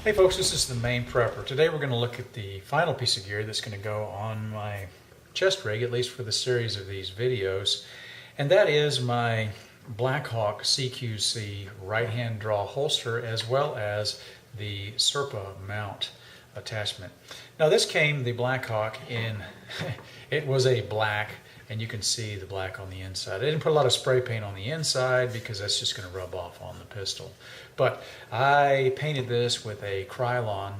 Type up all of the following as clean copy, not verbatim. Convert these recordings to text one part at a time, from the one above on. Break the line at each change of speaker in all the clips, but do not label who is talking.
Hey folks, this is the Maine Prepper. Today we're going to look at the final piece of gear that's going to go on my chest rig, at least for the series of these videos, and that is my Blackhawk CQC right-hand draw holster as well as the Serpa mount attachment. Now this came, the Blackhawk, in, it was a black, and you can see the black on the inside. I didn't put a lot of spray paint on the inside because that's just going to rub off on the pistol. But I painted this with a Krylon,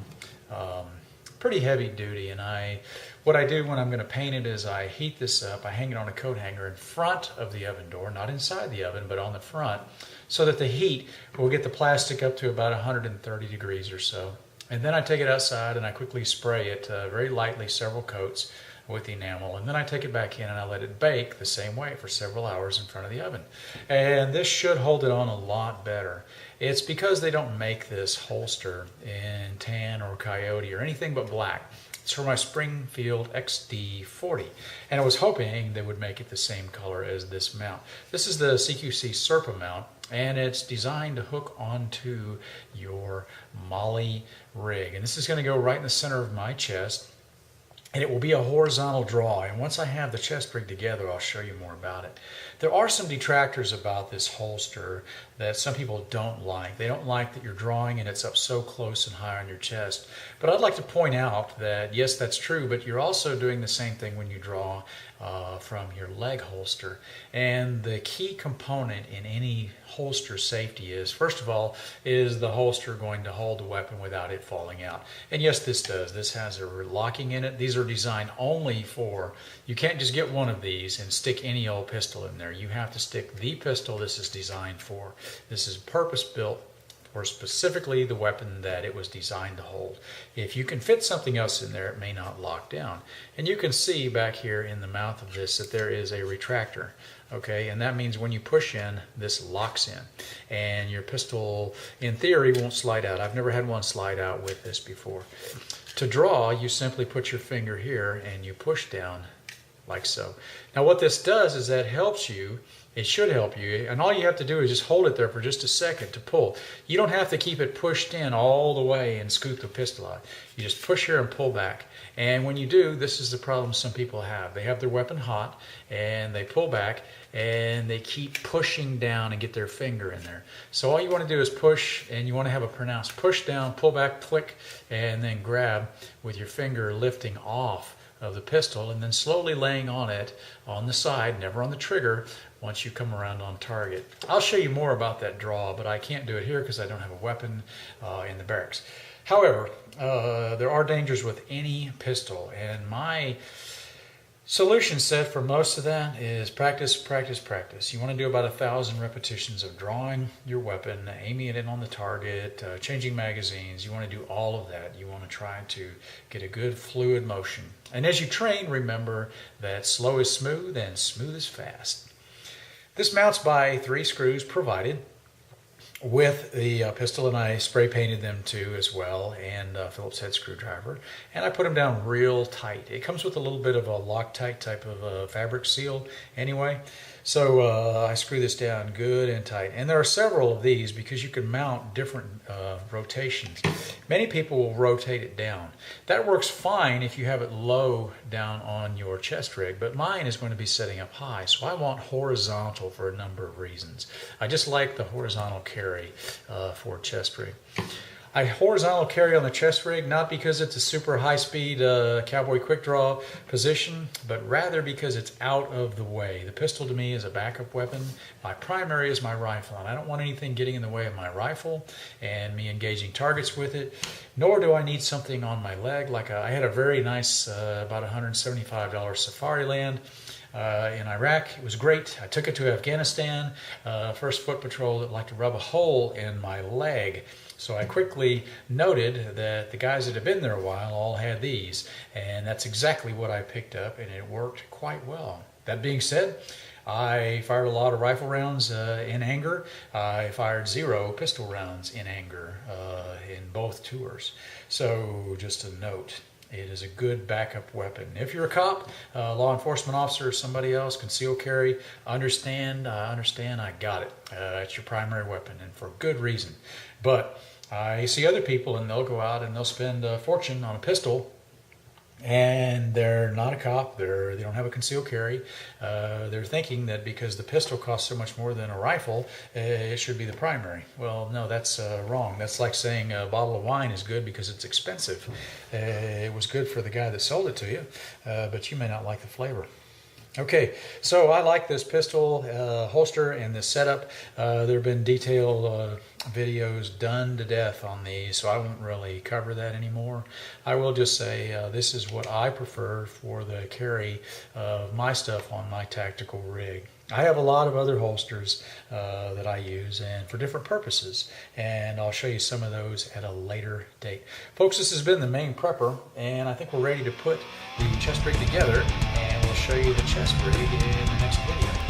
pretty heavy duty, and what I do when I'm going to paint it is I heat this up. I hang it on a coat hanger in front of the oven door, not inside the oven, but on the front, so that the heat will get the plastic up to about 130 degrees or so. And then I take it outside and I quickly spray it very lightly, several coats with enamel, and then I take it back in and I let it bake the same way for several hours in front of the oven. And this should hold it on a lot better. It's because they don't make this holster in tan or coyote or anything but black. It's for my Springfield XD40, and I was hoping they would make it the same color as this mount. This is the CQC Serpa mount, and it's designed to hook onto your Molly rig. And this is going to go right in the center of my chest. And it will be a horizontal draw, and once I have the chest rig together, I'll show you more about it. There are some detractors about this holster that some people don't like. They don't like that you're drawing and it's up so close and high on your chest. But I'd like to point out that, yes, that's true, but you're also doing the same thing when you draw from your leg holster. And the key component in any holster safety is, first of all, is the holster going to hold the weapon without it falling out? And yes, this does. This has a locking in it. These are designed only for, you can't just get one of these and stick any old pistol in there. You have to stick the pistol this is designed for. This is purpose built for specifically the weapon that it was designed to hold. If you can fit something else in there, it may not lock down. And you can see back here in the mouth of this that there is a retractor. Okay, and that means when you push in, this locks in, and your pistol, in theory, won't slide out. I've never had one slide out with this before. To draw, you simply put your finger here and you push down like so. Now what this does is that helps you. It should help you, and all you have to do is just hold it there for just a second to pull. You don't have to keep it pushed in all the way and scoop the pistol out. You just push here and pull back. And when you do, this is the problem some people have. They have their weapon hot and they pull back and they keep pushing down and get their finger in there. So all you want to do is push, and you want to have a pronounced push down, pull back, click, and then grab with your finger lifting off of the pistol and then slowly laying on it on the side, never on the trigger, once you come around on target. I'll show you more about that draw, but I can't do it here because I don't have a weapon in the barracks. However, there are dangers with any pistol, and my solution set for most of that is practice, practice, practice. You want to do about 1,000 repetitions of drawing your weapon, aiming it in on the target, changing magazines. You want to do all of that. You want to try to get a good fluid motion. And as you train, remember that slow is smooth and smooth is fast. This mounts by 3 screws provided with the pistol, and I spray painted them too as well, and Phillips head screwdriver, and I put them down real tight. It comes with a little bit of a Loctite type of fabric seal anyway, so I screw this down good and tight. And there are several of these because you can mount different rotations. Many people will rotate it down. That works fine if you have it low down on your chest rig, but mine is going to be setting up high, so I want horizontal for a number of reasons. I just like the horizontal carry for chest rig. I horizontal carry on the chest rig not because it's a super high-speed cowboy quick draw position, but rather because it's out of the way. The pistol to me is a backup weapon. My primary is my rifle, and I don't want anything getting in the way of my rifle and me engaging targets with it, nor do I need something on my leg. Like I had a very nice, about $175 Safariland in Iraq. It was great. I took it to Afghanistan, first foot patrol that liked to rub a hole in my leg. So I quickly noted that the guys that had been there a while all had these, and that's exactly what I picked up, and it worked quite well. That being said, I fired a lot of rifle rounds in anger. I fired 0 pistol rounds in anger in both tours. So just a note. It is a good backup weapon. If you're a cop, law enforcement officer, or somebody else, concealed carry, understand, I got it. It's your primary weapon, and for good reason. But I see other people and they'll go out and they'll spend a fortune on a pistol, and they're not a cop, they don't have a concealed carry. They're thinking that because the pistol costs so much more than a rifle, it should be the primary. Well, no, that's wrong. That's like saying a bottle of wine is good because it's expensive. It was good for the guy that sold it to you, but you may not like the flavor. Okay, so I like this pistol holster and this setup. There have been detailed videos done to death on these, so I won't really cover that anymore. I will just say this is what I prefer for the carry of my stuff on my tactical rig. I have a lot of other holsters that I use and for different purposes, and I'll show you some of those at a later date. Folks, this has been the Maine Prepper, and I think we're ready to put the chest rig together, and we'll show you the chest rig in the next video.